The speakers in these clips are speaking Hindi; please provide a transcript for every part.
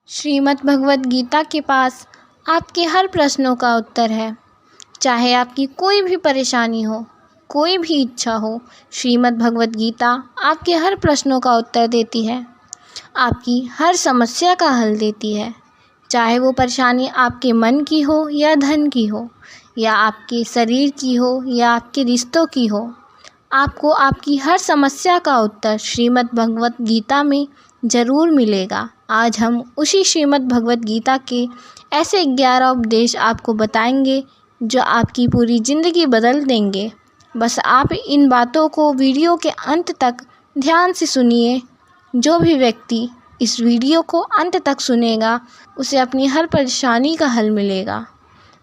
श्रीमद् भगवद गीता के पास आपके हर प्रश्नों का उत्तर है। चाहे आपकी कोई भी परेशानी हो, कोई भी इच्छा हो, श्रीमद् भगवद गीता आपके हर प्रश्नों का उत्तर देती है, आपकी हर समस्या का हल देती है। चाहे वो परेशानी आपके मन की हो या धन की हो, या आपके शरीर की हो या आपके रिश्तों की हो, आपको आपकी हर समस्या का उत्तर श्रीमद् भगवद गीता में ज़रूर मिलेगा। आज हम उसी श्रीमद् भगवद गीता के ऐसे 11 उपदेश आपको बताएंगे जो आपकी पूरी ज़िंदगी बदल देंगे। बस आप इन बातों को वीडियो के अंत तक ध्यान से सुनिए। जो भी व्यक्ति इस वीडियो को अंत तक सुनेगा, उसे अपनी हर परेशानी का हल मिलेगा।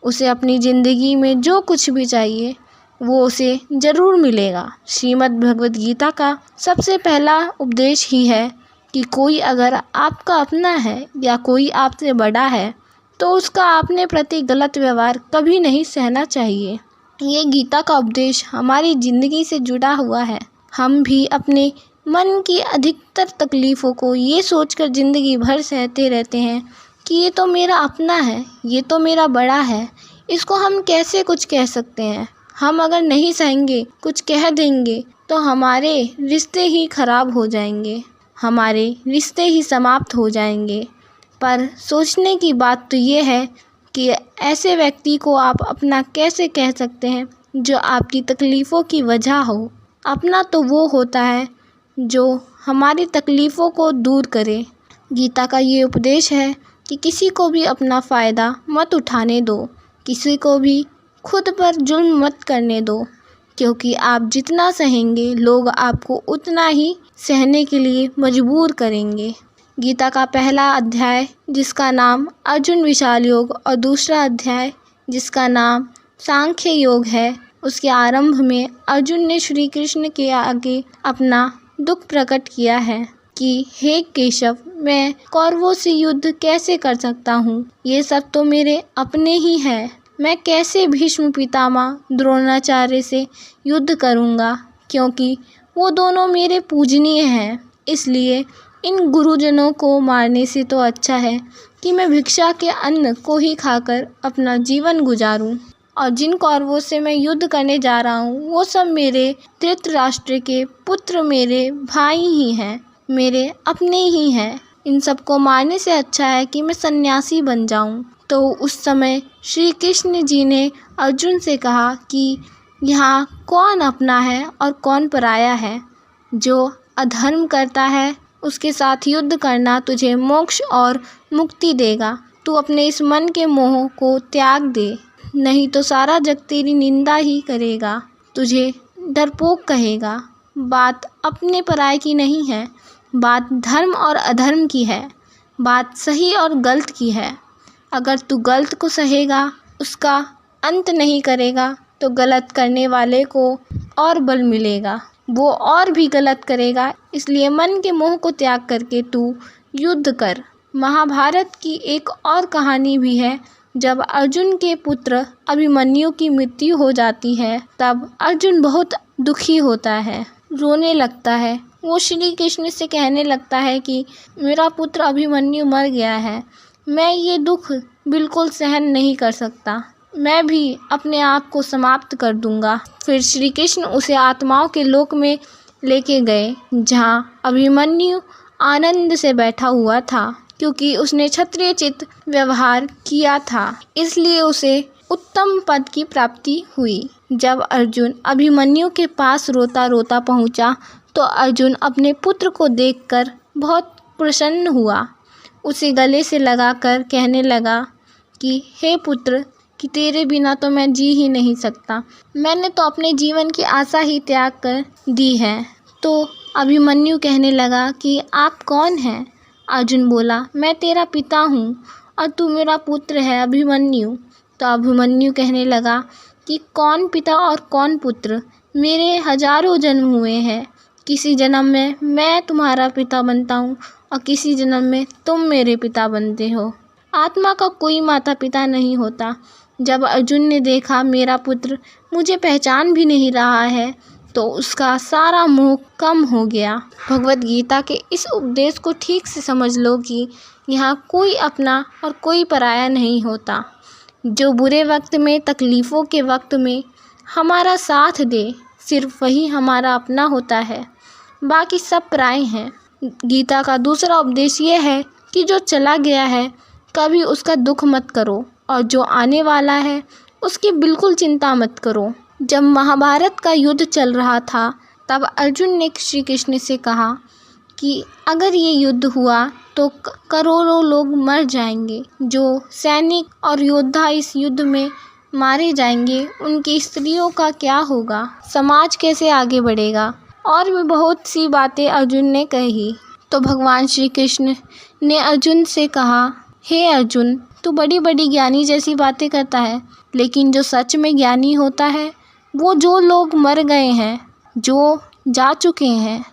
उसे अपनी ज़िंदगी में जो कुछ भी चाहिए वो उसे ज़रूर मिलेगा। श्रीमद् भगवद गीता का सबसे पहला उपदेश ही है कि कोई अगर आपका अपना है या कोई आपसे बड़ा है तो उसका आपने प्रति गलत व्यवहार कभी नहीं सहना चाहिए। ये गीता का उपदेश हमारी ज़िंदगी से जुड़ा हुआ है। हम भी अपने मन की अधिकतर तकलीफ़ों को ये सोचकर ज़िंदगी भर सहते रहते हैं कि ये तो मेरा अपना है, ये तो मेरा बड़ा है, इसको हम कैसे कुछ कह सकते हैं। हम अगर नहीं सहेंगे, कुछ कह देंगे तो हमारे रिश्ते ही ख़राब हो जाएंगे, हमारे रिश्ते ही समाप्त हो जाएंगे। पर सोचने की बात तो ये है कि ऐसे व्यक्ति को आप अपना कैसे कह सकते हैं जो आपकी तकलीफ़ों की वजह हो। अपना तो वो होता है जो हमारी तकलीफ़ों को दूर करे। गीता का ये उपदेश है कि किसी को भी अपना फ़ायदा मत उठाने दो, किसी को भी खुद पर जुल्म मत करने दो, क्योंकि आप जितना सहेंगे लोग आपको उतना ही सहने के लिए मजबूर करेंगे। गीता का पहला अध्याय जिसका नाम अर्जुन विशाल योग और दूसरा अध्याय जिसका नाम सांख्य योग है, उसके आरंभ में अर्जुन ने श्री कृष्ण के आगे अपना दुख प्रकट किया है कि हे केशव, मैं कौरवों से युद्ध कैसे कर सकता हूँ। ये सब तो मेरे अपने ही हैं। मैं कैसे भीष्म पितामह द्रोणाचार्य से युद्ध करूँगा, क्योंकि वो दोनों मेरे पूजनीय हैं। इसलिए इन गुरुजनों को मारने से तो अच्छा है कि मैं भिक्षा के अन्न को ही खाकर अपना जीवन गुजारूं। और जिन कौरवों से मैं युद्ध करने जा रहा हूँ वो सब मेरे धृतराष्ट्र के पुत्र, मेरे भाई ही हैं, मेरे अपने ही हैं। इन सबको मारने से अच्छा है कि मैं सन्यासी बन जाऊं। तो उस समय श्री कृष्ण जी ने अर्जुन से कहा कि यहाँ कौन अपना है और कौन पराया है। जो अधर्म करता है उसके साथ युद्ध करना तुझे मोक्ष और मुक्ति देगा। तू अपने इस मन के मोह को त्याग दे, नहीं तो सारा जग तेरी निंदा ही करेगा, तुझे डरपोक कहेगा। बात अपने पराये की नहीं है, बात धर्म और अधर्म की है, बात सही और गलत की है। अगर तू गलत को सहेगा, उसका अंत नहीं करेगा, तो गलत करने वाले को और बल मिलेगा, वो और भी गलत करेगा। इसलिए मन के मोह को त्याग करके तू युद्ध कर। महाभारत की एक और कहानी भी है। जब अर्जुन के पुत्र अभिमन्यु की मृत्यु हो जाती है तब अर्जुन बहुत दुखी होता है, रोने लगता है। वो श्री कृष्ण से कहने लगता है कि मेरा पुत्र अभिमन्यु मर गया है, मैं ये दुख बिल्कुल सहन नहीं कर सकता, मैं भी अपने आप को समाप्त कर दूंगा। फिर श्री कृष्ण उसे आत्माओं के लोक में लेके गए, जहाँ अभिमन्यु आनंद से बैठा हुआ था, क्योंकि उसने क्षत्रिय चित्त व्यवहार किया था, इसलिए उसे उत्तम पद की प्राप्ति हुई। जब अर्जुन अभिमन्यु के पास रोता रोता पहुँचा तो अर्जुन अपने पुत्र को देखकर बहुत प्रसन्न हुआ। उसे गले से लगाकर कहने लगा कि हे पुत्र, कि तेरे बिना तो मैं जी ही नहीं सकता, मैंने तो अपने जीवन की आशा ही त्याग कर दी है। तो अभिमन्यु कहने लगा कि आप कौन हैं? अर्जुन बोला, मैं तेरा पिता हूँ और तू मेरा पुत्र है अभिमन्यु। तो अभिमन्यु कहने लगा कि कौन पिता और कौन पुत्र, मेरे हजारों जन्म हुए हैं, किसी जन्म में मैं तुम्हारा पिता बनता हूँ और किसी जन्म में तुम मेरे पिता बनते हो। आत्मा का कोई माता पिता नहीं होता। जब अर्जुन ने देखा मेरा पुत्र मुझे पहचान भी नहीं रहा है तो उसका सारा मोह कम हो गया। भगवद गीता के इस उपदेश को ठीक से समझ लो कि यहाँ कोई अपना और कोई पराया नहीं होता। जो बुरे वक्त में, तकलीफ़ों के वक्त में हमारा साथ दे, सिर्फ वही हमारा अपना होता है, बाकी सब पराए हैं। गीता का दूसरा उपदेश ये है कि जो चला गया है कभी उसका दुख मत करो, और जो आने वाला है उसकी बिल्कुल चिंता मत करो। जब महाभारत का युद्ध चल रहा था तब अर्जुन ने श्री कृष्ण से कहा कि अगर ये युद्ध हुआ तो करोड़ों लोग मर जाएंगे। जो सैनिक और योद्धा इस युद्ध में मारे जाएंगे उनकी स्त्रियों का क्या होगा, समाज कैसे आगे बढ़ेगा, और भी बहुत सी बातें अर्जुन ने कही। तो भगवान श्री कृष्ण ने अर्जुन से कहा, हे अर्जुन, तू बड़ी बड़ी ज्ञानी जैसी बातें करता है, लेकिन जो सच में ज्ञानी होता है वो जो लोग मर गए हैं, जो जा चुके हैं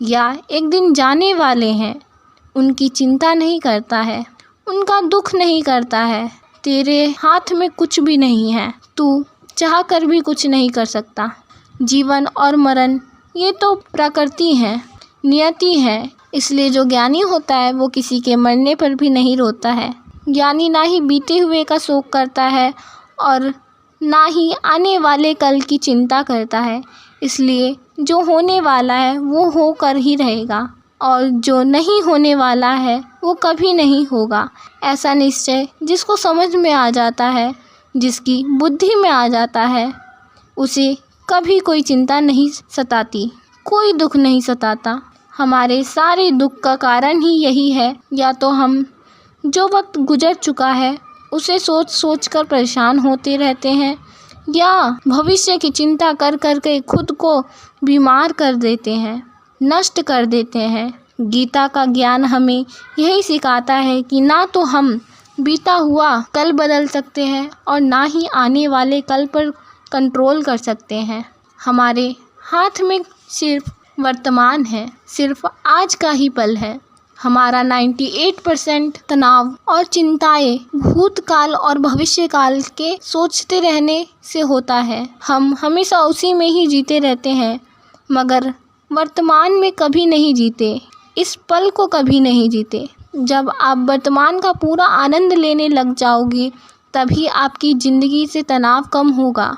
या एक दिन जाने वाले हैं, उनकी चिंता नहीं करता है, उनका दुख नहीं करता है। तेरे हाथ में कुछ भी नहीं है, तू चाह कर भी कुछ नहीं कर सकता। जीवन और मरण ये तो प्रकृति है, नियति है। इसलिए जो ज्ञानी होता है वो किसी के मरने पर भी नहीं रोता है। ज्ञानी ना ही बीते हुए का शोक करता है और ना ही आने वाले कल की चिंता करता है। इसलिए जो होने वाला है वो होकर ही रहेगा, और जो नहीं होने वाला है वो कभी नहीं होगा। ऐसा निश्चय जिसको समझ में आ जाता है, जिसकी बुद्धि में आ जाता है, उसे कभी कोई चिंता नहीं सताती, कोई दुख नहीं सताता। हमारे सारे दुख का कारण ही यही है, या तो हम जो वक्त गुजर चुका है उसे सोच सोच कर परेशान होते रहते हैं, या भविष्य की चिंता कर कर के खुद को बीमार कर देते हैं, नष्ट कर देते हैं। गीता का ज्ञान हमें यही सिखाता है कि ना तो हम बीता हुआ कल बदल सकते हैं और ना ही आने वाले कल पर कंट्रोल कर सकते हैं। हमारे हाथ में सिर्फ वर्तमान है, सिर्फ आज का ही पल है। हमारा 98% तनाव और चिंताएं भूतकाल और भविष्यकाल के सोचते रहने से होता है। हम हमेशा उसी में ही जीते रहते हैं, मगर वर्तमान में कभी नहीं जीते, इस पल को कभी नहीं जीते। जब आप वर्तमान का पूरा आनंद लेने लग जाओगे तभी आपकी ज़िंदगी से तनाव कम होगा,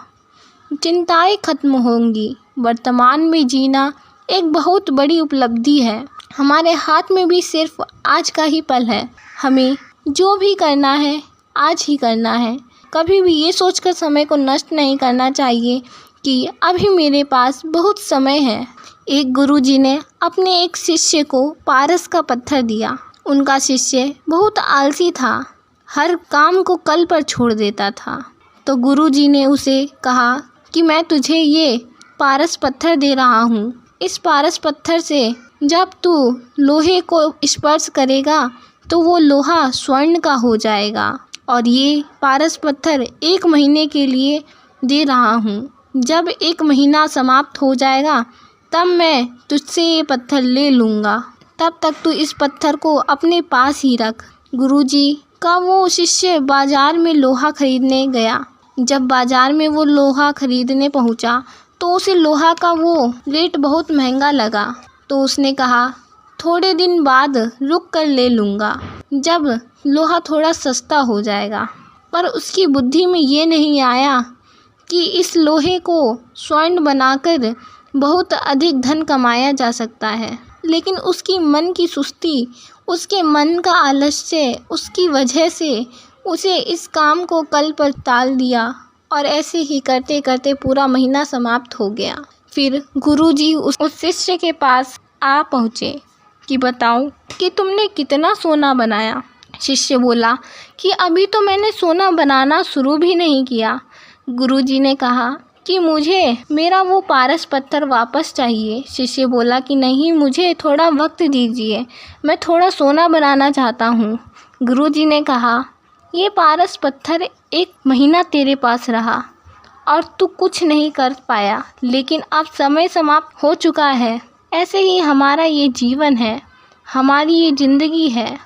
चिंताएं खत्म होंगी। वर्तमान में जीना एक बहुत बड़ी उपलब्धि है। हमारे हाथ में भी सिर्फ आज का ही पल है। हमें जो भी करना है आज ही करना है। कभी भी ये सोचकर समय को नष्ट नहीं करना चाहिए कि अभी मेरे पास बहुत समय है। एक गुरुजी ने अपने एक शिष्य को पारस का पत्थर दिया। उनका शिष्य बहुत आलसी था, हर काम को कल पर छोड़ देता था। तो गुरुजी ने उसे कहा कि मैं तुझे ये पारस पत्थर दे रहा हूँ। इस पारस पत्थर से जब तू लोहे को स्पर्श करेगा तो वो लोहा स्वर्ण का हो जाएगा, और ये पारस पत्थर 1 महीने के लिए दे रहा हूँ। जब 1 महीना समाप्त हो जाएगा तब मैं तुझसे ये पत्थर ले लूँगा, तब तक तू इस पत्थर को अपने पास ही रख। गुरुजी का वो शिष्य बाज़ार में लोहा खरीदने गया। जब बाज़ार में वो लोहा खरीदने पहुँचा तो उसे लोहा का वो रेट बहुत महंगा लगा। तो उसने कहा थोड़े दिन बाद रुक कर ले लूँगा, जब लोहा थोड़ा सस्ता हो जाएगा। पर उसकी बुद्धि में ये नहीं आया कि इस लोहे को स्वर्ण बनाकर बहुत अधिक धन कमाया जा सकता है। लेकिन उसकी मन की सुस्ती, उसके मन का आलस्य, उसकी वजह से उसे इस काम को कल पर टाल दिया, और ऐसे ही करते करते पूरा महीना समाप्त हो गया। फिर गुरुजी उस शिष्य के पास आ पहुँचे कि बताओ कि तुमने कितना सोना बनाया। शिष्य बोला कि अभी तो मैंने सोना बनाना शुरू भी नहीं किया। गुरुजी ने कहा कि मुझे मेरा वो पारस पत्थर वापस चाहिए। शिष्य बोला कि नहीं, मुझे थोड़ा वक्त दीजिए, मैं थोड़ा सोना बनाना चाहता हूँ। गुरुजी ने कहा ये पारस पत्थर 1 महीना तेरे पास रहा और तू कुछ नहीं कर पाया, लेकिन अब समय समाप्त हो चुका है। ऐसे ही हमारा ये जीवन है, हमारी ये ज़िंदगी है,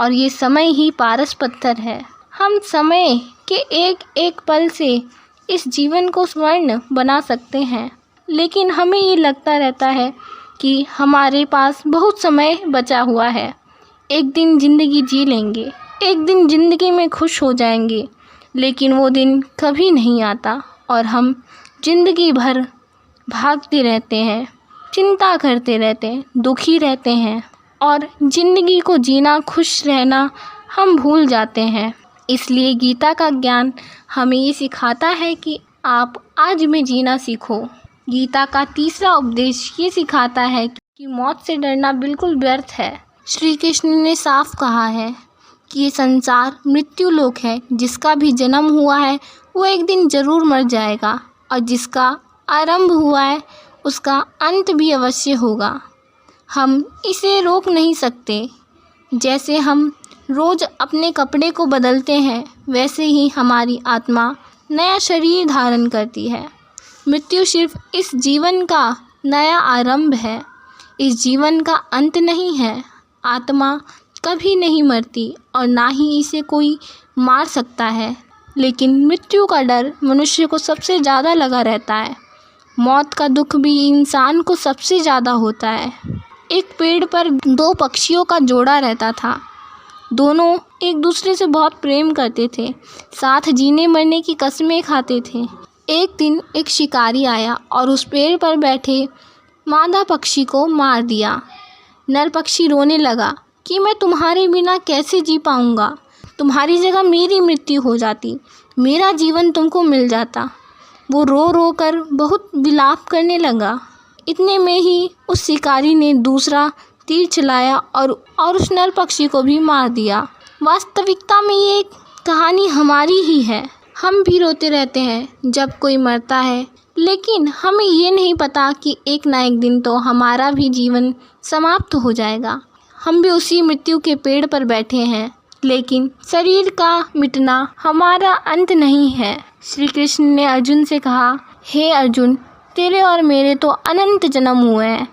और ये समय ही पारस पत्थर है। हम समय के एक एक पल से इस जीवन को स्वर्ण बना सकते हैं, लेकिन हमें ये लगता रहता है कि हमारे पास बहुत समय बचा हुआ है, एक दिन ज़िंदगी जी लेंगे, एक दिन ज़िंदगी में खुश हो जाएंगे, लेकिन वो दिन कभी नहीं आता और हम ज़िंदगी भर भागते रहते हैं, चिंता करते रहते हैं, दुखी रहते हैं और ज़िंदगी को जीना, खुश रहना हम भूल जाते हैं। इसलिए गीता का ज्ञान हमें ये सिखाता है कि आप आज में जीना सीखो। गीता का तीसरा उपदेश ये सिखाता है कि मौत से डरना बिल्कुल व्यर्थ है। श्री कृष्ण ने साफ कहा है कि ये संसार मृत्यु लोक है, जिसका भी जन्म हुआ है वो एक दिन ज़रूर मर जाएगा और जिसका आरंभ हुआ है उसका अंत भी अवश्य होगा। हम इसे रोक नहीं सकते। जैसे हम रोज़ अपने कपड़े को बदलते हैं, वैसे ही हमारी आत्मा नया शरीर धारण करती है। मृत्यु सिर्फ इस जीवन का नया आरंभ है, इस जीवन का अंत नहीं है। आत्मा कभी नहीं मरती और ना ही इसे कोई मार सकता है, लेकिन मृत्यु का डर मनुष्य को सबसे ज़्यादा लगा रहता है। मौत का दुख भी इंसान को सबसे ज़्यादा होता है। एक पेड़ पर दो पक्षियों का जोड़ा रहता था। दोनों एक दूसरे से बहुत प्रेम करते थे, साथ जीने मरने की कस्में खाते थे। एक दिन एक शिकारी आया और उस पेड़ पर बैठे मादा पक्षी को मार दिया। नर पक्षी रोने लगा कि मैं तुम्हारे बिना कैसे जी पाऊँगा, तुम्हारी जगह मेरी मृत्यु हो जाती, मेरा जीवन तुमको मिल जाता। वो रो रो कर बहुत विलाप करने लगा। इतने में ही उस शिकारी ने दूसरा तीर चलाया और उस नर पक्षी को भी मार दिया। वास्तविकता में ये कहानी हमारी ही है। हम भी रोते रहते हैं जब कोई मरता है, लेकिन हमें ये नहीं पता कि एक ना एक दिन तो हमारा भी जीवन समाप्त हो जाएगा। हम भी उसी मृत्यु के पेड़ पर बैठे हैं, लेकिन शरीर का मिटना हमारा अंत नहीं है। श्री कृष्ण ने अर्जुन से कहा, हे अर्जुन, तेरे और मेरे तो अनंत जन्म हुए हैं।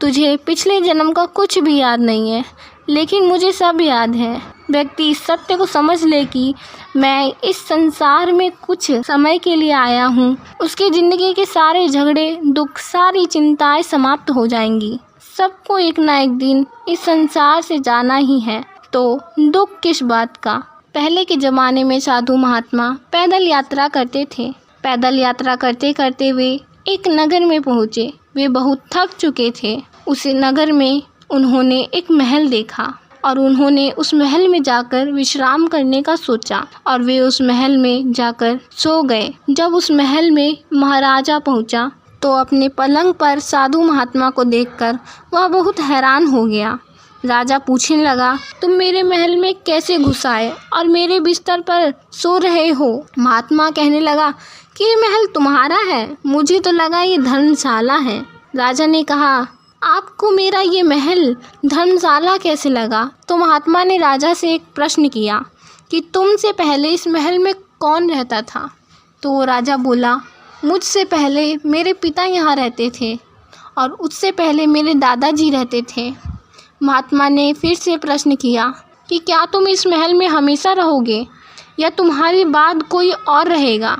तुझे पिछले जन्म का कुछ भी याद नहीं है, लेकिन मुझे सब याद है। व्यक्ति इस सत्य को समझ ले कि मैं इस संसार में कुछ समय के लिए आया हूँ, उसकी ज़िंदगी के सारे झगड़े, दुख, सारी चिंताएं समाप्त हो जाएंगी। सबको एक ना एक दिन इस संसार से जाना ही है, तो दुख किस बात का। पहले के ज़माने में साधु महात्मा पैदल यात्रा करते थे। पैदल यात्रा करते करते वे एक नगर में पहुँचे। वे बहुत थक चुके थे। उस नगर में उन्होंने एक महल देखा और उन्होंने उस महल में जाकर विश्राम करने का सोचा और वे उस महल में जाकर सो गए। जब उस महल में महाराजा पहुंचा तो अपने पलंग पर साधु महात्मा को देखकर वह बहुत हैरान हो गया। राजा पूछने लगा, तुम मेरे महल में कैसे घुस आए और मेरे बिस्तर पर सो रहे हो? महात्मा कहने लगा कि ये महल तुम्हारा है, मुझे तो लगा ये धर्मशाला है। राजा ने कहा, आपको मेरा ये महल धर्मशाला कैसे लगा? तो महात्मा ने राजा से एक प्रश्न किया कि तुमसे पहले इस महल में कौन रहता था? तो राजा बोला, मुझसे पहले मेरे पिता यहाँ रहते थे और उससे पहले मेरे दादाजी रहते थे। महात्मा ने फिर से प्रश्न किया कि क्या तुम इस महल में हमेशा रहोगे या तुम्हारे बाद कोई और रहेगा?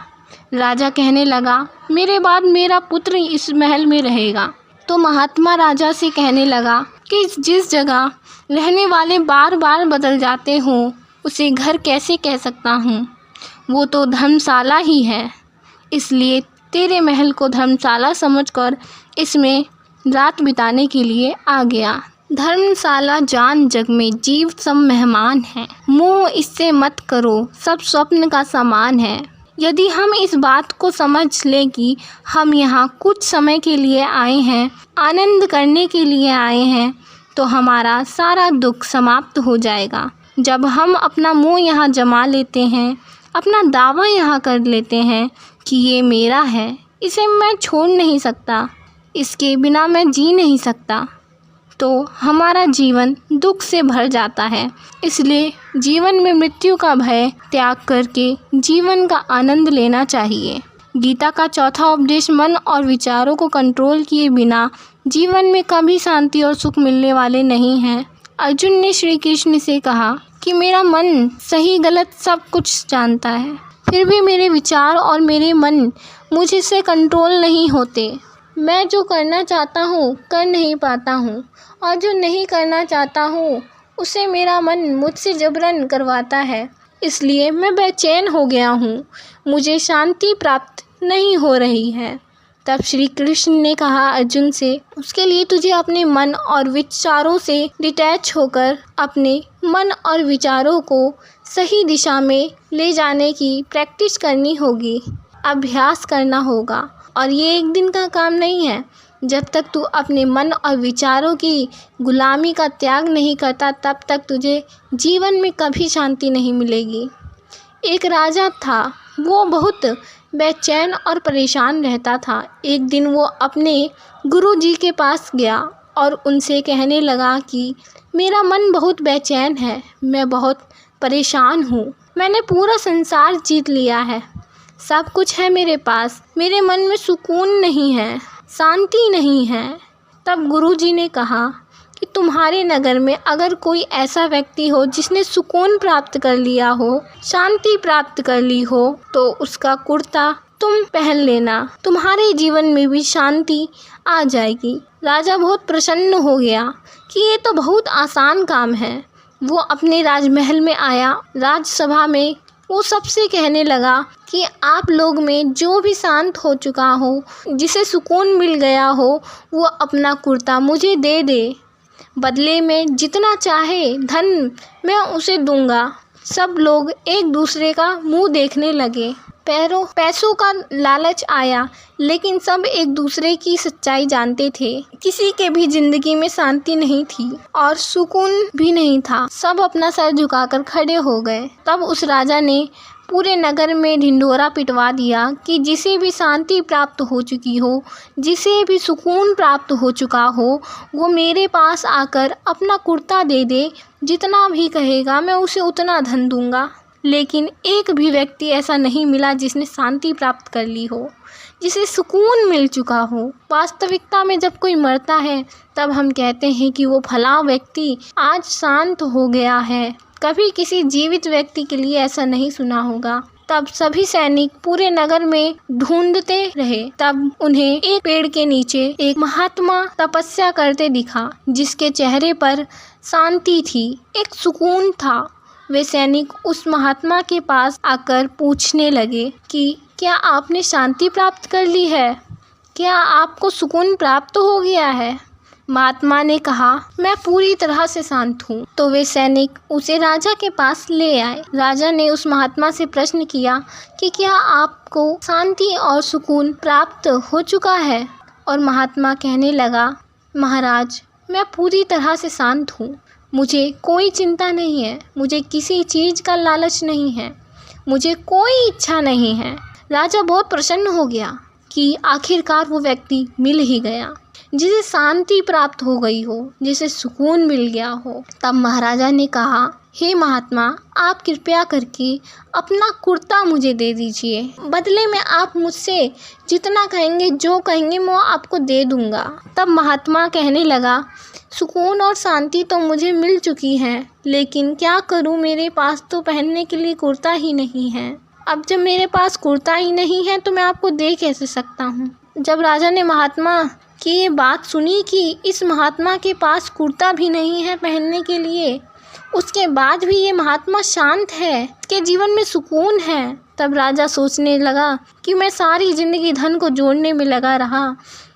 राजा कहने लगा, मेरे बाद मेरा पुत्र इस महल में रहेगा। तो महात्मा राजा से कहने लगा कि जिस जगह रहने वाले बार बार बदल जाते हों उसे घर कैसे कह सकता हूँ? वो तो धर्मशाला ही है। इसलिए तेरे महल को धर्मशाला समझकर इसमें रात बिताने के लिए आ गया। धर्मशाला जान जग में जीव सब मेहमान है, मोह इससे मत करो, सब स्वप्न का सामान है। यदि हम इस बात को समझ लें कि हम यहाँ कुछ समय के लिए आए हैं, आनंद करने के लिए आए हैं, तो हमारा सारा दुख समाप्त हो जाएगा। जब हम अपना मोह यहाँ जमा लेते हैं, अपना दावा यहाँ कर लेते हैं कि ये मेरा है, इसे मैं छोड़ नहीं सकता, इसके बिना मैं जी नहीं सकता, तो हमारा जीवन दुख से भर जाता है। इसलिए जीवन में मृत्यु का भय त्याग करके जीवन का आनंद लेना चाहिए। गीता का चौथा उपदेश मन और विचारों को कंट्रोल किए बिना जीवन में कभी शांति और सुख मिलने वाले नहीं हैं। अर्जुन ने श्री कृष्ण से कहा कि मेरा मन सही गलत सब कुछ जानता है, फिर भी मेरे विचार और मेरे मन मुझसे कंट्रोल नहीं होते। मैं जो करना चाहता हूँ कर नहीं पाता हूँ और जो नहीं करना चाहता हूँ उसे मेरा मन मुझसे जबरन करवाता है, इसलिए मैं बेचैन हो गया हूँ। मुझे शांति प्राप्त नहीं हो रही है। तब श्री कृष्ण ने कहा अर्जुन से, उसके लिए तुझे अपने मन और विचारों से डिटैच होकर अपने मन और विचारों को सही दिशा में ले जाने की प्रैक्टिस करनी होगी, अभ्यास करना होगा। और ये एक दिन का काम नहीं है। जब तक तू अपने मन और विचारों की गुलामी का त्याग नहीं करता, तब तक तुझे जीवन में कभी शांति नहीं मिलेगी। एक राजा था, वो बहुत बेचैन और परेशान रहता था। एक दिन वो अपने गुरुजी के पास गया और उनसे कहने लगा कि मेरा मन बहुत बेचैन है, मैं बहुत परेशान हूँ। मैंने पूरा संसार जीत लिया है, सब कुछ है मेरे पास, मेरे मन में सुकून नहीं है, शांति नहीं है। तब गुरुजी ने कहा कि तुम्हारे नगर में अगर कोई ऐसा व्यक्ति हो जिसने सुकून प्राप्त कर लिया हो, शांति प्राप्त कर ली हो, तो उसका कुर्ता तुम पहन लेना, तुम्हारे जीवन में भी शांति आ जाएगी। राजा बहुत प्रसन्न हो गया कि ये तो बहुत आसान काम है। वो अपने राजमहल में आया। राजसभा में वो सबसे कहने लगा कि आप लोग में जो भी शांत हो चुका हो, जिसे सुकून मिल गया हो, वो अपना कुर्ता मुझे दे दे। बदले में जितना चाहे धन मैं उसे दूंगा। सब लोग एक दूसरे का मुंह देखने लगे। पैसों का लालच आया, लेकिन सब एक दूसरे की सच्चाई जानते थे। किसी के भी जिंदगी में शांति नहीं थी और सुकून भी नहीं था। सब अपना सर झुकाकर खड़े हो गए। तब उस राजा ने पूरे नगर में ढिंढोरा पिटवा दिया कि जिसे भी शांति प्राप्त हो चुकी हो, जिसे भी सुकून प्राप्त हो चुका हो, वो मेरे पास आकर अपना कुर्ता दे दे। जितना भी कहेगा मैं उसे उतना धन दूंगा। लेकिन एक भी व्यक्ति ऐसा नहीं मिला जिसने शांति प्राप्त कर ली हो, जिसे सुकून मिल चुका हो। वास्तविकता में जब कोई मरता है तब हम कहते हैं कि वो फलां व्यक्ति आज शांत हो गया है। कभी किसी जीवित व्यक्ति के लिए ऐसा नहीं सुना होगा। तब सभी सैनिक पूरे नगर में ढूंढते रहे। तब उन्हें एक पेड़ के नीचे एक महात्मा तपस्या करते दिखा, जिसके चेहरे पर शांति थी, एक सुकून था। वे सैनिक उस महात्मा के पास आकर पूछने लगे कि क्या आपने शांति प्राप्त कर ली है? क्या आपको सुकून प्राप्त हो गया है? महात्मा ने कहा, मैं पूरी तरह से शांत हूँ। तो वे सैनिक उसे राजा के पास ले आए। राजा ने उस महात्मा से प्रश्न किया कि क्या आपको शांति और सुकून प्राप्त हो चुका है? और महात्मा कहने लगा, महाराज, मैं पूरी तरह से शांत हूँ। मुझे कोई चिंता नहीं है, मुझे किसी चीज़ का लालच नहीं है, मुझे कोई इच्छा नहीं है। राजा बहुत प्रसन्न हो गया कि आखिरकार वो व्यक्ति मिल ही गया जिसे शांति प्राप्त हो गई हो, जिसे सुकून मिल गया हो। तब महाराजा ने कहा, हे महात्मा, आप कृपया करके अपना कुर्ता मुझे दे दीजिए। बदले में आप मुझसे जितना कहेंगे, जो कहेंगे, मैं आपको दे दूंगा। तब महात्मा कहने लगा, सुकून और शांति तो मुझे मिल चुकी है, लेकिन क्या करूं, मेरे पास तो पहनने के लिए कुर्ता ही नहीं है। अब जब मेरे पास कुर्ता ही नहीं है तो मैं आपको दे कैसे सकता हूँ। जब राजा ने महात्मा की ये बात सुनी कि इस महात्मा के पास कुर्ता भी नहीं है पहनने के लिए, उसके बाद भी ये महात्मा शांत है, इसके जीवन में सुकून है, तब राजा सोचने लगा कि मैं सारी ज़िंदगी धन को जोड़ने में लगा रहा,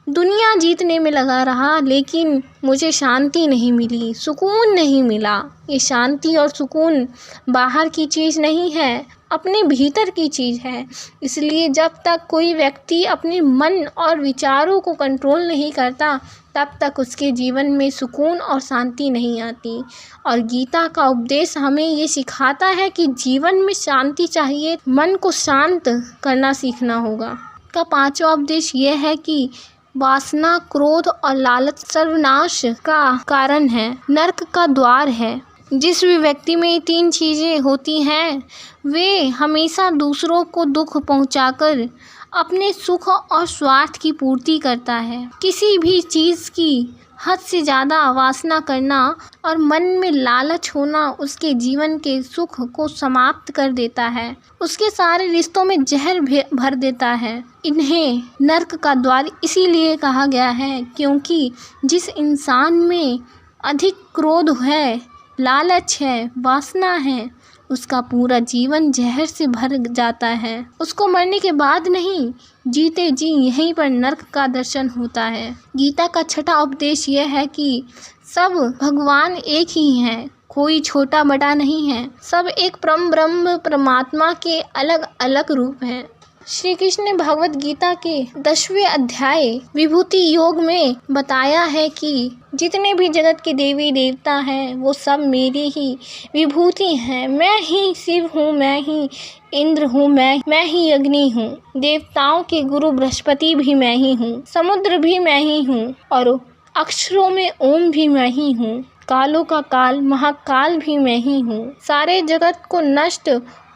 दुनिया जीतने में लगा रहा, लेकिन मुझे शांति नहीं मिली, सुकून नहीं मिला। ये शांति और सुकून बाहर की चीज़ नहीं है, अपने भीतर की चीज़ है। इसलिए जब तक कोई व्यक्ति अपने मन और विचारों को कंट्रोल नहीं करता, तब तक उसके जीवन में सुकून और शांति नहीं आती। और गीता का उपदेश हमें ये सिखाता है कि जीवन में शांति चाहिए, मन को शांत करना सीखना होगा। का पांचवा उपदेश ये है कि वासना, क्रोध और लालच सर्वनाश का कारण है, नरक का द्वार है। जिस भी व्यक्ति में ये तीन चीज़ें होती हैं, वे हमेशा दूसरों को दुख पहुंचाकर अपने सुख और स्वार्थ की पूर्ति करता है। किसी भी चीज़ की हद से ज़्यादा वासना करना और मन में लालच होना उसके जीवन के सुख को समाप्त कर देता है, उसके सारे रिश्तों में जहर भर देता है। इन्हें नरक का द्वार इसीलिए कहा गया है क्योंकि जिस इंसान में अधिक क्रोध है लालच है, वासना है, उसका पूरा जीवन जहर से भर जाता है। उसको मरने के बाद नहीं, जीते जी यहीं पर नर्क का दर्शन होता है। गीता का छठा उपदेश यह है कि सब भगवान एक ही हैं, कोई छोटा बड़ा नहीं है, सब एक परम ब्रह्म परमात्मा के अलग अलग रूप हैं। श्री कृष्ण ने भगवत गीता के 10वें अध्याय विभूति योग में बताया है कि जितने भी जगत के देवी देवता हैं वो सब मेरी ही विभूति हैं। मैं ही शिव हूँ, मैं ही इंद्र हूँ, मैं ही अग्नि हूँ, देवताओं के गुरु बृहस्पति भी मैं ही हूँ, समुद्र भी मैं ही हूँ और अक्षरों में ओम भी मैं ही हूँ, कालों का काल महाकाल भी मैं ही हूँ, सारे जगत को नष्ट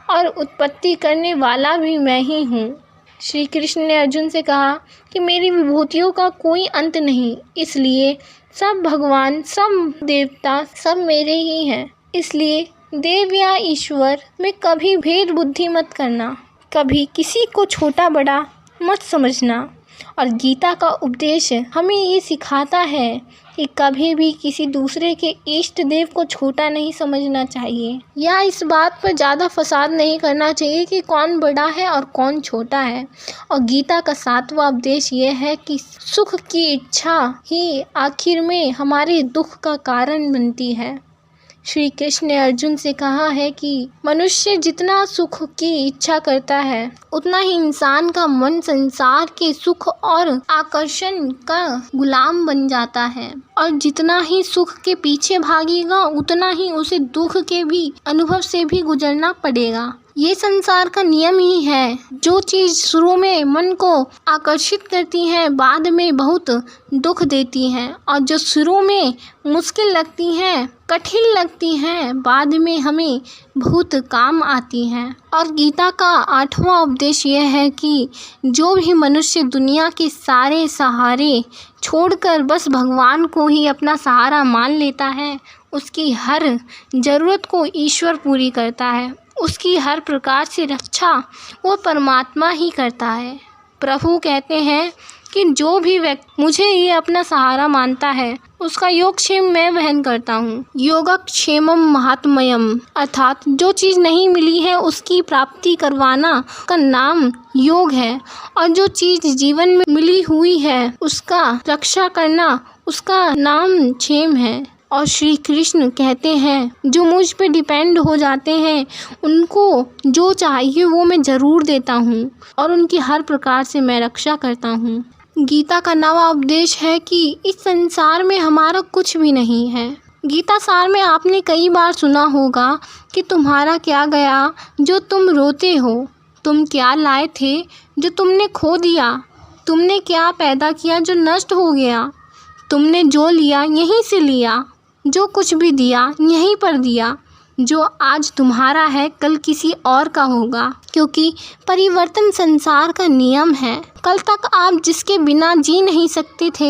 और उत्पत्ति करने वाला भी मैं ही हूँ। श्री कृष्ण ने अर्जुन से कहा कि मेरी विभूतियों का कोई अंत नहीं, इसलिए सब भगवान सब देवता सब मेरे ही हैं। इसलिए देव या ईश्वर में कभी भेद बुद्धि मत करना, कभी किसी को छोटा बड़ा मत समझना। और गीता का उपदेश हमें ये सिखाता है कि कभी भी किसी दूसरे के इष्ट देव को छोटा नहीं समझना चाहिए या इस बात पर ज़्यादा फसाद नहीं करना चाहिए कि कौन बड़ा है और कौन छोटा है। और गीता का 7वां उपदेश ये है कि सुख की इच्छा ही आखिर में हमारे दुख का कारण बनती है। श्री कृष्ण ने अर्जुन से कहा है कि मनुष्य जितना सुख की इच्छा करता है उतना ही इंसान का मन संसार के सुख और आकर्षण का गुलाम बन जाता है, और जितना ही सुख के पीछे भागेगा उतना ही उसे दुख के भी अनुभव से भी गुजरना पड़ेगा। ये संसार का नियम ही है। जो चीज़ शुरू में मन को आकर्षित करती है बाद में बहुत दुख देती हैं, और जो शुरू में मुश्किल लगती हैं कठिन लगती हैं बाद में हमें बहुत काम आती हैं। और गीता का 8वां उपदेश यह है कि जो भी मनुष्य दुनिया के सारे सहारे छोड़कर बस भगवान को ही अपना सहारा मान लेता है उसकी हर ज़रूरत को ईश्वर पूरी करता है, उसकी हर प्रकार से रक्षा वो परमात्मा ही करता है। प्रभु कहते हैं कि जो भी व्यक्ति मुझे ये अपना सहारा मानता है उसका योगक्षेम मैं वहन करता हूँ। योगक्षेमम महात्म्यम, अर्थात जो चीज़ नहीं मिली है उसकी प्राप्ति करवाना का नाम योग है, और जो चीज़ जीवन में मिली हुई है उसका रक्षा करना उसका नाम क्षेम है। और श्री कृष्ण कहते हैं जो मुझ पे डिपेंड हो जाते हैं उनको जो चाहिए वो मैं ज़रूर देता हूँ और उनकी हर प्रकार से मैं रक्षा करता हूँ। गीता का 9वां उपदेश है कि इस संसार में हमारा कुछ भी नहीं है। गीता सार में आपने कई बार सुना होगा कि तुम्हारा क्या गया जो तुम रोते हो, तुम क्या लाए थे जो तुमने खो दिया, तुमने क्या पैदा किया जो नष्ट हो गया, तुमने जो लिया यहीं से लिया, जो कुछ भी दिया यहीं पर दिया, जो आज तुम्हारा है कल किसी और का होगा, क्योंकि परिवर्तन संसार का नियम है। कल तक आप जिसके बिना जी नहीं सकते थे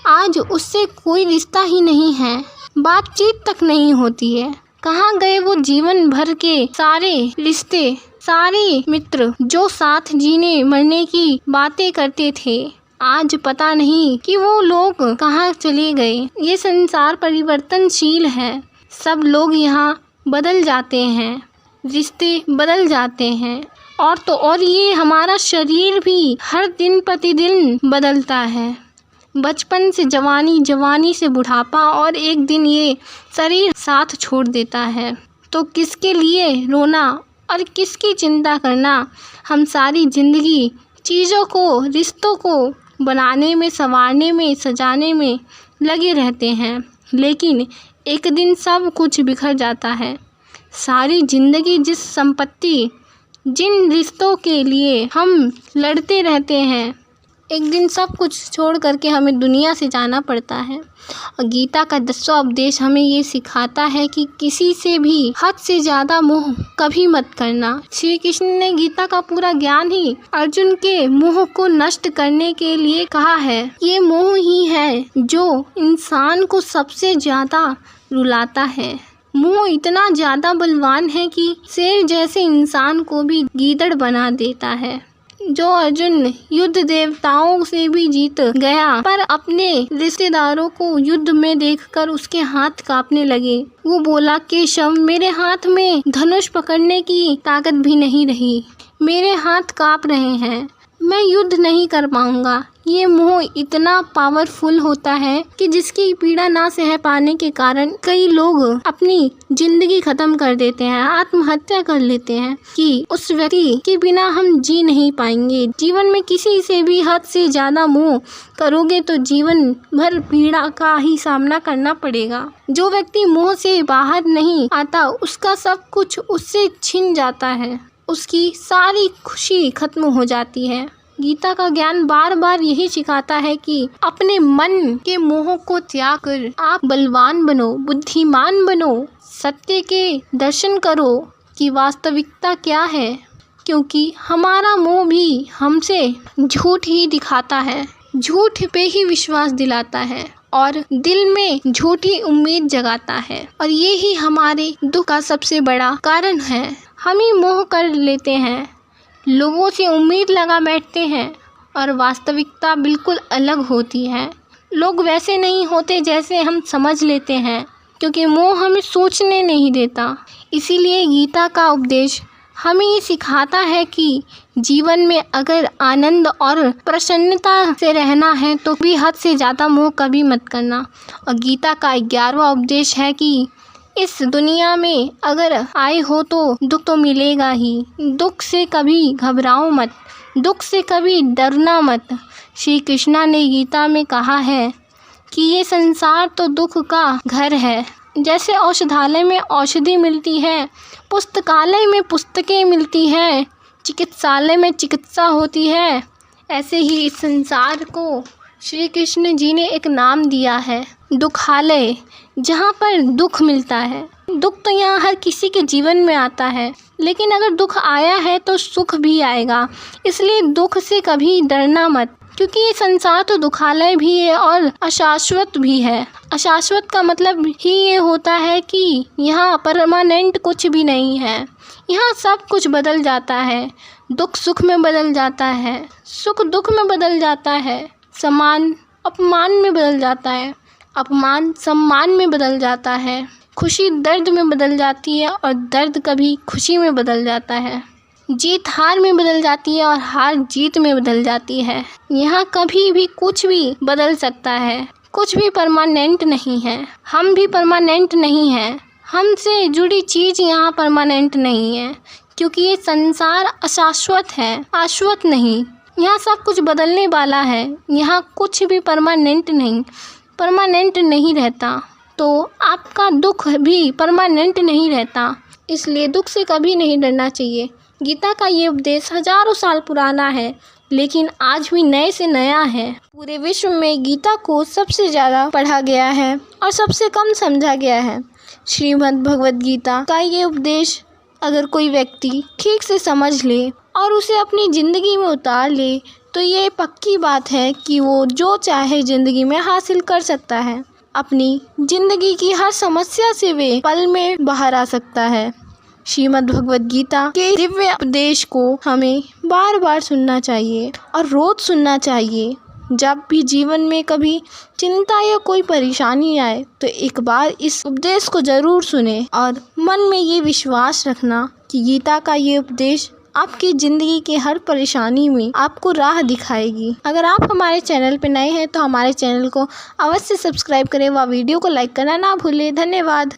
आज उससे कोई रिश्ता ही नहीं है, बातचीत तक नहीं होती है। कहाँ गए वो जीवन भर के सारे रिश्ते, सारे मित्र जो साथ जीने मरने की बातें करते थे, आज पता नहीं कि वो लोग कहाँ चले गए। ये संसार परिवर्तनशील है, सब लोग यहाँ बदल जाते हैं, रिश्ते बदल जाते हैं, और तो और ये हमारा शरीर भी हर दिन प्रतिदिन बदलता है। बचपन से जवानी, जवानी से बुढ़ापा, और एक दिन ये शरीर साथ छोड़ देता है। तो किसके लिए रोना और किसकी चिंता करना। हम सारी ज़िंदगी चीज़ों को, रिश्तों को बनाने में, संवारने में, सजाने में लगे रहते हैं, लेकिन एक दिन सब कुछ बिखर जाता है। सारी ज़िंदगी जिस संपत्ति, जिन रिश्तों के लिए हम लड़ते रहते हैं, एक दिन सब कुछ छोड़ करके हमें दुनिया से जाना पड़ता है। और गीता का 10वां उपदेश हमें ये सिखाता है कि किसी से भी हद से ज़्यादा मोह कभी मत करना। श्री कृष्ण ने गीता का पूरा ज्ञान ही अर्जुन के मोह को नष्ट करने के लिए कहा है। ये मोह ही है जो इंसान को सबसे ज़्यादा रुलाता है। मोह इतना ज़्यादा बलवान है कि शेर जैसे इंसान को भी गीदड़ बना देता है। जो अर्जुन युद्ध देवताओं से भी जीत गया, पर अपने रिश्तेदारों को युद्ध में देखकर उसके हाथ कांपने लगे। वो बोला, केशव, मेरे हाथ में धनुष पकड़ने की ताकत भी नहीं रही, मेरे हाथ कांप रहे हैं, मैं युद्ध नहीं कर पाऊंगा। ये मोह इतना पावरफुल होता है कि जिसकी पीड़ा ना सह पाने के कारण कई लोग अपनी जिंदगी खत्म कर देते हैं, आत्महत्या कर लेते हैं कि उस व्यक्ति के बिना हम जी नहीं पाएंगे। जीवन में किसी से भी हद से ज्यादा मोह करोगे तो जीवन भर पीड़ा का ही सामना करना पड़ेगा। जो व्यक्ति मोह से बाहर नहीं आता, उसका सब कुछ उससे छिन जाता है, उसकी सारी खुशी खत्म हो जाती है। गीता का ज्ञान बार बार यही सिखाता है कि अपने मन के मोह को त्याग कर आप बलवान बनो, बुद्धिमान बनो, सत्य के दर्शन करो कि वास्तविकता क्या है, क्योंकि हमारा मोह भी हमसे झूठ ही दिखाता है, झूठ पे ही विश्वास दिलाता है और दिल में झूठी उम्मीद जगाता है, और ये ही हमारे दुख का सबसे बड़ा कारण है। हम ही मोह कर लेते हैं, लोगों से उम्मीद लगा बैठते हैं और वास्तविकता बिल्कुल अलग होती है। लोग वैसे नहीं होते जैसे हम समझ लेते हैं, क्योंकि मोह हमें सोचने नहीं देता। इसीलिए गीता का उपदेश हमें ये सिखाता है कि जीवन में अगर आनंद और प्रसन्नता से रहना है तो भी हद से ज़्यादा मोह कभी मत करना। और गीता का 11वां उपदेश है कि इस दुनिया में अगर आए हो तो दुख तो मिलेगा ही, दुख से कभी घबराओ मत, दुख से कभी डरना मत। श्री कृष्णा ने गीता में कहा है कि ये संसार तो दुख का घर है। जैसे औषधालय में औषधि मिलती है, पुस्तकालय में पुस्तकें मिलती हैं, चिकित्सालय में चिकित्सा होती है, ऐसे ही इस संसार को श्री कृष्ण जी ने एक नाम दिया है, दुखालय, जहाँ पर दुख मिलता है। दुख तो यहाँ हर किसी के जीवन में आता है, लेकिन अगर दुख आया है तो सुख भी आएगा। इसलिए दुख से कभी डरना मत, क्योंकि ये संसार तो दुखालय भी है और अशाश्वत भी है। अशाश्वत का मतलब ही ये होता है कि यहाँ परमानेंट कुछ भी नहीं है, यहाँ सब कुछ बदल जाता है। दुख सुख में बदल जाता है, सुख दुख में बदल जाता है, सम्मान अपमान में बदल जाता है, अपमान सम्मान में बदल जाता है, खुशी दर्द में बदल जाती है और दर्द कभी खुशी में बदल जाता है, जीत हार में बदल जाती है और हार जीत में बदल जाती है। यहाँ कभी भी कुछ भी बदल सकता है, कुछ भी परमानेंट नहीं है, हम भी परमानेंट नहीं हैं, हमसे जुड़ी चीज़ यहाँ परमानेंट नहीं है, क्योंकि ये संसार अशाश्वत है, शाश्वत नहीं। यहाँ सब कुछ बदलने वाला है, यहाँ कुछ भी परमानेंट नहीं रहता। तो आपका दुख भी परमानेंट नहीं रहता, इसलिए दुख से कभी नहीं डरना चाहिए। गीता का ये उपदेश हजारों साल पुराना है, लेकिन आज भी नए से नया है। पूरे विश्व में गीता को सबसे ज़्यादा पढ़ा गया है और सबसे कम समझा गया है। श्रीमद् भगवद गीता का ये उपदेश अगर कोई व्यक्ति ठीक से समझ ले और उसे अपनी ज़िंदगी में उतार ले तो ये पक्की बात है कि वो जो चाहे ज़िंदगी में हासिल कर सकता है। अपनी ज़िंदगी की हर समस्या से वे पल में बाहर आ सकता है। श्रीमद् भगवद गीता के दिव्य उपदेश को हमें बार बार सुनना चाहिए और रोज़ सुनना चाहिए। जब भी जीवन में कभी चिंता या कोई परेशानी आए तो एक बार इस उपदेश को ज़रूर सुने और मन में ये विश्वास रखना कि गीता का ये उपदेश आपकी ज़िंदगी के हर परेशानी में आपको राह दिखाएगी। अगर आप हमारे चैनल पर नए हैं तो हमारे चैनल को अवश्य सब्सक्राइब करें व वीडियो को लाइक करना ना भूलें। धन्यवाद।